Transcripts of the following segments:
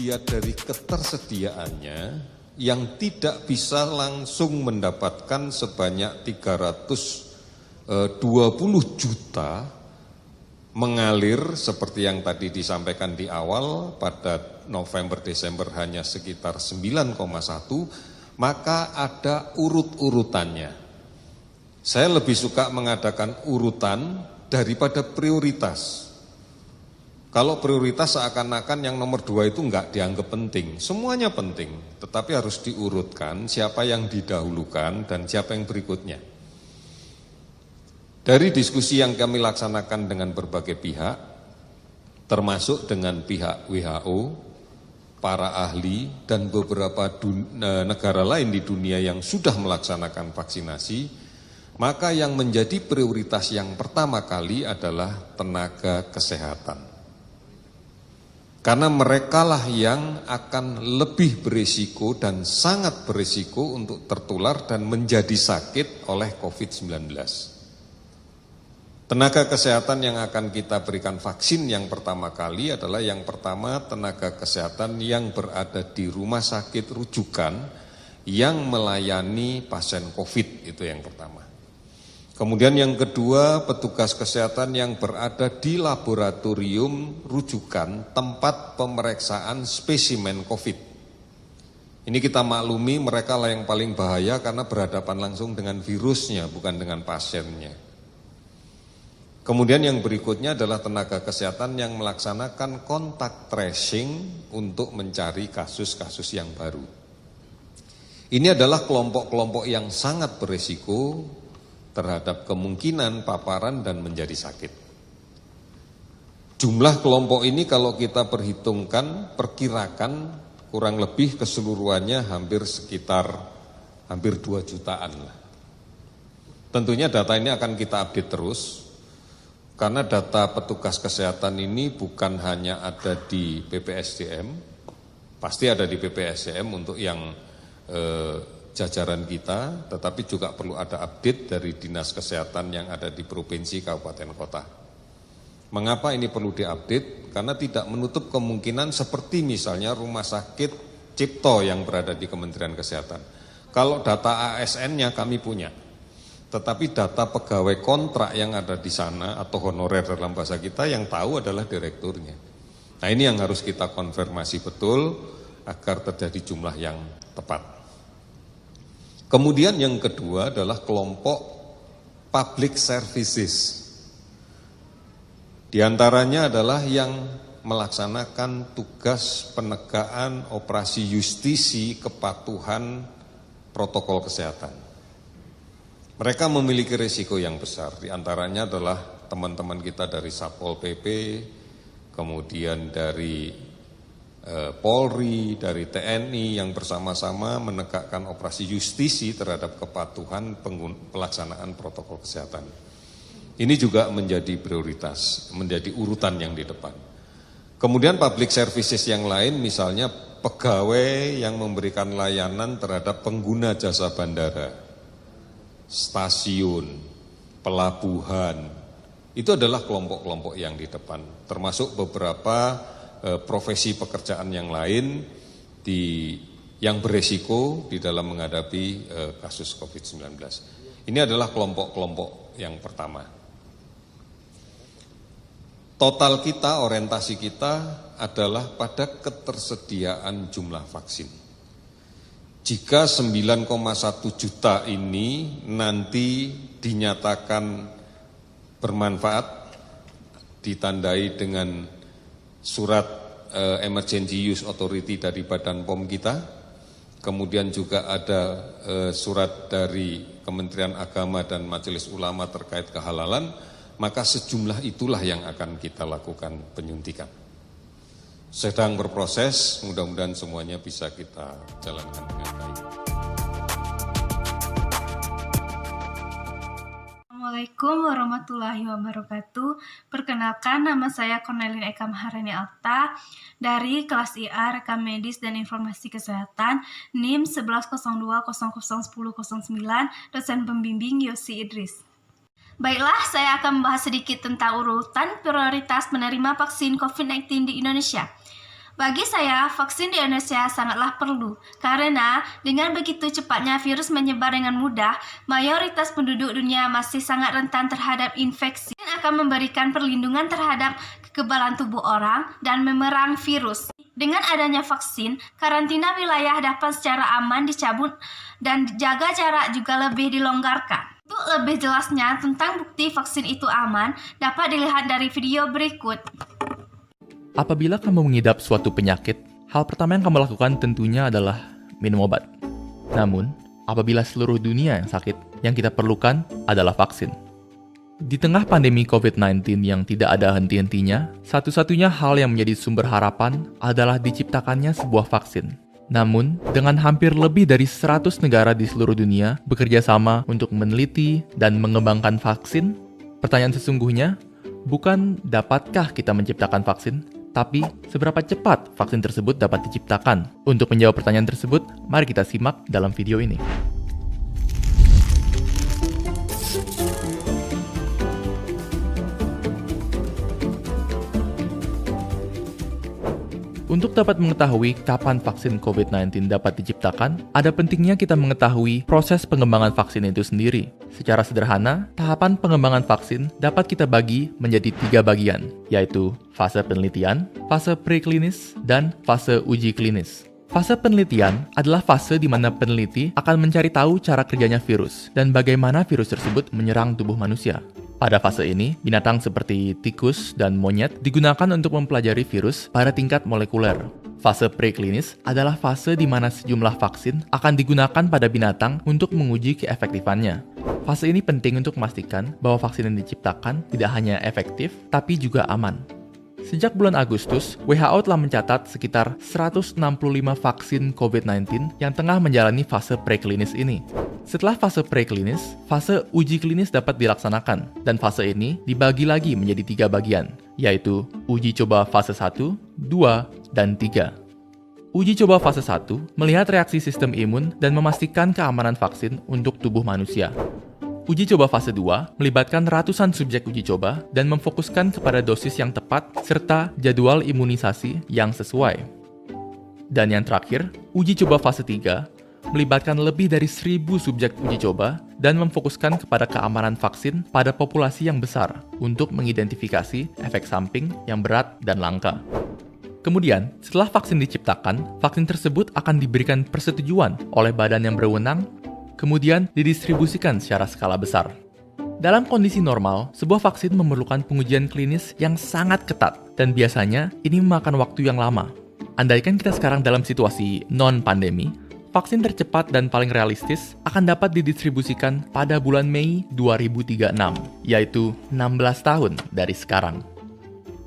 dilihat dari ketersediaannya, yang tidak bisa langsung mendapatkan sebanyak 320 juta mengalir seperti yang tadi disampaikan di awal, pada November-Desember hanya sekitar 9,1, maka ada urut-urutannya. Saya lebih suka mengadakan urutan daripada prioritas. Kalau prioritas seakan-akan yang nomor 2 itu enggak dianggap penting. Semuanya penting, tetapi harus diurutkan siapa yang didahulukan dan siapa yang berikutnya. Dari diskusi yang kami laksanakan dengan berbagai pihak, termasuk dengan pihak WHO, para ahli, dan beberapa negara lain di dunia yang sudah melaksanakan vaksinasi, maka yang menjadi prioritas yang pertama kali adalah tenaga kesehatan. Karena merekalah yang akan lebih berisiko dan sangat berisiko untuk tertular dan menjadi sakit oleh COVID-19. Tenaga kesehatan yang akan kita berikan vaksin yang pertama kali adalah yang pertama tenaga kesehatan yang berada di rumah sakit rujukan yang melayani pasien COVID, itu yang pertama. Kemudian yang kedua, petugas kesehatan yang berada di laboratorium rujukan tempat pemeriksaan spesimen COVID. Ini kita maklumi mereka lah yang paling bahaya karena berhadapan langsung dengan virusnya, bukan dengan pasiennya. Kemudian yang berikutnya adalah tenaga kesehatan yang melaksanakan kontak tracing untuk mencari kasus-kasus yang baru. Ini adalah kelompok-kelompok yang sangat berisiko terhadap kemungkinan paparan dan menjadi sakit. Jumlah kelompok ini kalau kita perhitungkan, perkirakan kurang lebih keseluruhannya hampir 2 jutaan lah. Tentunya data ini akan kita update terus, karena data petugas kesehatan ini bukan hanya ada di BPSDM, pasti ada di BPSDM untuk yang jajaran kita, tetapi juga perlu ada update dari dinas kesehatan yang ada di provinsi, kabupaten, kota. Mengapa ini perlu diupdate? Karena tidak menutup kemungkinan seperti misalnya rumah sakit Cipto yang berada di Kementerian Kesehatan. Kalau data ASN-nya kami punya, tetapi data pegawai kontrak yang ada di sana atau honorer dalam bahasa kita yang tahu adalah direkturnya. Nah, ini yang harus kita konfirmasi betul agar terjadi jumlah yang tepat. Kemudian yang kedua adalah kelompok public services. Di antaranya adalah yang melaksanakan tugas penegakan operasi justisi kepatuhan protokol kesehatan. Mereka memiliki risiko yang besar, di antaranya adalah teman-teman kita dari Satpol PP, kemudian dari Polri, dari TNI yang bersama-sama menegakkan operasi justisi terhadap kepatuhan pelaksanaan protokol kesehatan. Ini juga menjadi prioritas, menjadi urutan yang di depan. Kemudian public services yang lain, misalnya pegawai yang memberikan layanan terhadap pengguna jasa bandara, stasiun, pelabuhan, itu adalah kelompok-kelompok yang di depan, termasuk beberapa profesi pekerjaan yang lain yang beresiko di dalam menghadapi kasus COVID-19. Ini adalah kelompok-kelompok yang pertama. Total kita, orientasi kita adalah pada ketersediaan jumlah vaksin. Jika 9,1 juta ini nanti dinyatakan bermanfaat, ditandai dengan surat emergency use authority dari Badan POM kita, kemudian juga ada surat dari Kementerian Agama dan Majelis Ulama terkait kehalalan, maka sejumlah itulah yang akan kita lakukan penyuntikan. Sedang berproses, mudah-mudahan semuanya bisa kita jalankan dengan baik. Assalamualaikum warahmatullahi wabarakatuh. Perkenalkan, nama saya Cornelin Eka Maharani Alta dari kelas IA Rekam Medis dan Informasi Kesehatan NIM 1102001009, dosen pembimbing Yosi Idris. Baiklah, saya akan membahas sedikit tentang urutan prioritas penerima vaksin COVID-19 di Indonesia. Bagi saya, vaksin di Indonesia sangatlah perlu, karena dengan begitu cepatnya virus menyebar dengan mudah, mayoritas penduduk dunia masih sangat rentan terhadap infeksi dan akan memberikan perlindungan terhadap kekebalan tubuh orang dan memerang virus. Dengan adanya vaksin, karantina wilayah dapat secara aman dicabut dan jaga jarak juga lebih dilonggarkan. Untuk lebih jelasnya tentang bukti vaksin itu aman, dapat dilihat dari video berikut. Apabila kamu mengidap suatu penyakit, hal pertama yang kamu lakukan tentunya adalah minum obat. Namun, apabila seluruh dunia yang sakit, yang kita perlukan adalah vaksin. Di tengah pandemi COVID-19 yang tidak ada henti-hentinya, satu-satunya hal yang menjadi sumber harapan adalah diciptakannya sebuah vaksin. Namun, dengan hampir lebih dari 100 negara di seluruh dunia bekerja sama untuk meneliti dan mengembangkan vaksin, pertanyaan sesungguhnya bukan dapatkah kita menciptakan vaksin, tapi seberapa cepat vaksin tersebut dapat diciptakan? Untuk menjawab pertanyaan tersebut, mari kita simak dalam video ini. Untuk dapat mengetahui kapan vaksin COVID-19 dapat diciptakan, ada pentingnya kita mengetahui proses pengembangan vaksin itu sendiri. Secara sederhana, tahapan pengembangan vaksin dapat kita bagi menjadi 3 bagian, yaitu fase penelitian, fase preklinis, dan fase uji klinis. Fase penelitian adalah fase di mana peneliti akan mencari tahu cara kerjanya virus dan bagaimana virus tersebut menyerang tubuh manusia. Pada fase ini, binatang seperti tikus dan monyet digunakan untuk mempelajari virus pada tingkat molekuler. Fase preklinis adalah fase di mana sejumlah vaksin akan digunakan pada binatang untuk menguji keefektifannya. Fase ini penting untuk memastikan bahwa vaksin yang diciptakan tidak hanya efektif, tapi juga aman. Sejak bulan Agustus, WHO telah mencatat sekitar 165 vaksin COVID-19 yang tengah menjalani fase preklinis ini. Setelah fase preklinis, fase uji klinis dapat dilaksanakan, dan fase ini dibagi lagi menjadi 3 bagian, yaitu uji coba fase 1, 2, dan 3. Uji coba fase 1 melihat reaksi sistem imun dan memastikan keamanan vaksin untuk tubuh manusia. Uji coba fase 2 melibatkan ratusan subjek uji coba dan memfokuskan kepada dosis yang tepat serta jadwal imunisasi yang sesuai. Dan yang terakhir, uji coba fase 3 melibatkan lebih dari 1.000 subjek uji coba dan memfokuskan kepada keamanan vaksin pada populasi yang besar untuk mengidentifikasi efek samping yang berat dan langka. Kemudian, setelah vaksin diciptakan, vaksin tersebut akan diberikan persetujuan oleh badan yang berwenang, kemudian didistribusikan secara skala besar. Dalam kondisi normal, sebuah vaksin memerlukan pengujian klinis yang sangat ketat, dan biasanya ini memakan waktu yang lama. Andaikan kita sekarang dalam situasi non-pandemi, vaksin tercepat dan paling realistis akan dapat didistribusikan pada bulan Mei 2036, yaitu 16 tahun dari sekarang.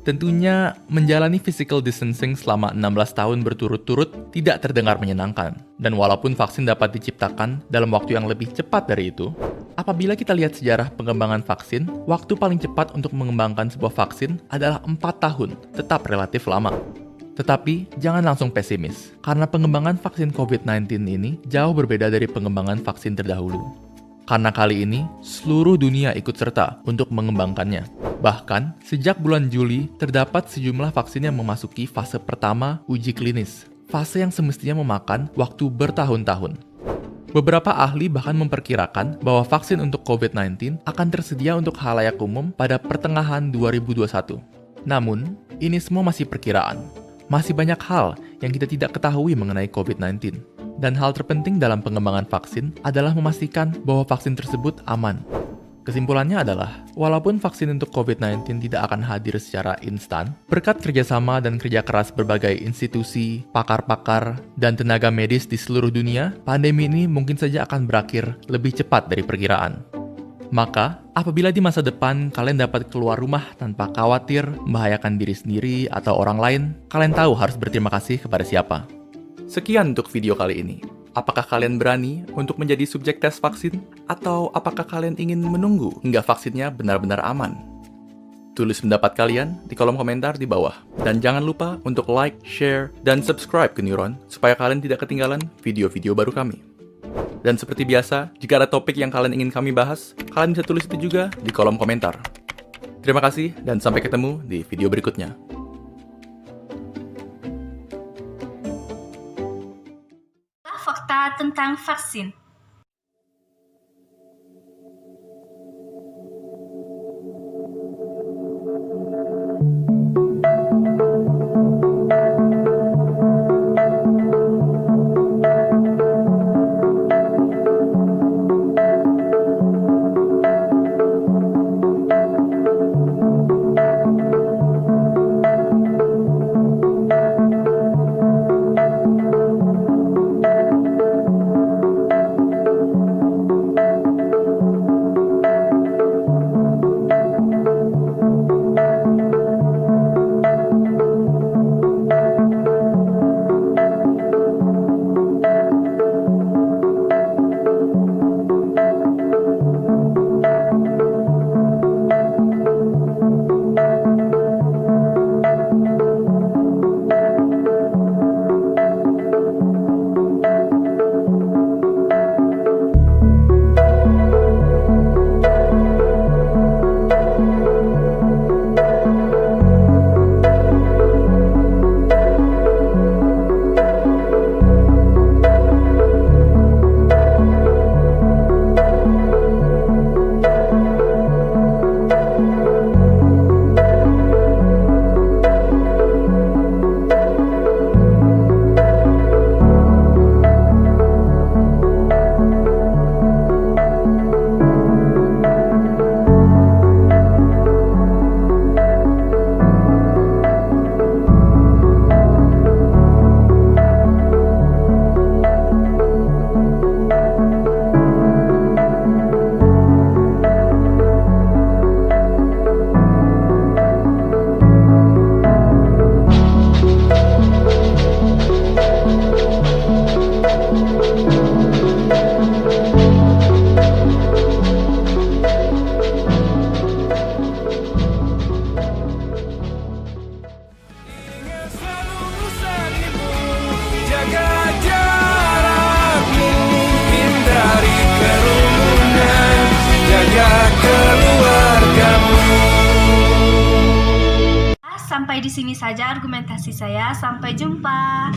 Tentunya, menjalani physical distancing selama 16 tahun berturut-turut tidak terdengar menyenangkan. Dan walaupun vaksin dapat diciptakan dalam waktu yang lebih cepat dari itu, apabila kita lihat sejarah pengembangan vaksin, waktu paling cepat untuk mengembangkan sebuah vaksin adalah 4 tahun, tetap relatif lama. Tetapi, jangan langsung pesimis, karena pengembangan vaksin COVID-19 ini jauh berbeda dari pengembangan vaksin terdahulu. Karena kali ini, seluruh dunia ikut serta untuk mengembangkannya. Bahkan, sejak bulan Juli, terdapat sejumlah vaksin yang memasuki fase pertama uji klinis, fase yang semestinya memakan waktu bertahun-tahun. Beberapa ahli bahkan memperkirakan bahwa vaksin untuk COVID-19 akan tersedia untuk khalayak umum pada pertengahan 2021. Namun, ini semua masih perkiraan. Masih banyak hal yang kita tidak ketahui mengenai COVID-19. Dan hal terpenting dalam pengembangan vaksin adalah memastikan bahwa vaksin tersebut aman. Kesimpulannya adalah, walaupun vaksin untuk COVID-19 tidak akan hadir secara instan, berkat kerjasama dan kerja keras berbagai institusi, pakar-pakar, dan tenaga medis di seluruh dunia, pandemi ini mungkin saja akan berakhir lebih cepat dari perkiraan. Maka, apabila di masa depan kalian dapat keluar rumah tanpa khawatir, membahayakan diri sendiri atau orang lain, kalian tahu harus berterima kasih kepada siapa. Sekian untuk video kali ini. Apakah kalian berani untuk menjadi subjek tes vaksin? Atau apakah kalian ingin menunggu hingga vaksinnya benar-benar aman? Tulis pendapat kalian di kolom komentar di bawah. Dan jangan lupa untuk like, share, dan subscribe ke Neuron supaya kalian tidak ketinggalan video-video baru kami. Dan seperti biasa, jika ada topik yang kalian ingin kami bahas, kalian bisa tulis itu juga di kolom komentar. Terima kasih dan sampai ketemu di video berikutnya. tentang vaksin. Sampai di sini saja argumentasi saya. Sampai jumpa.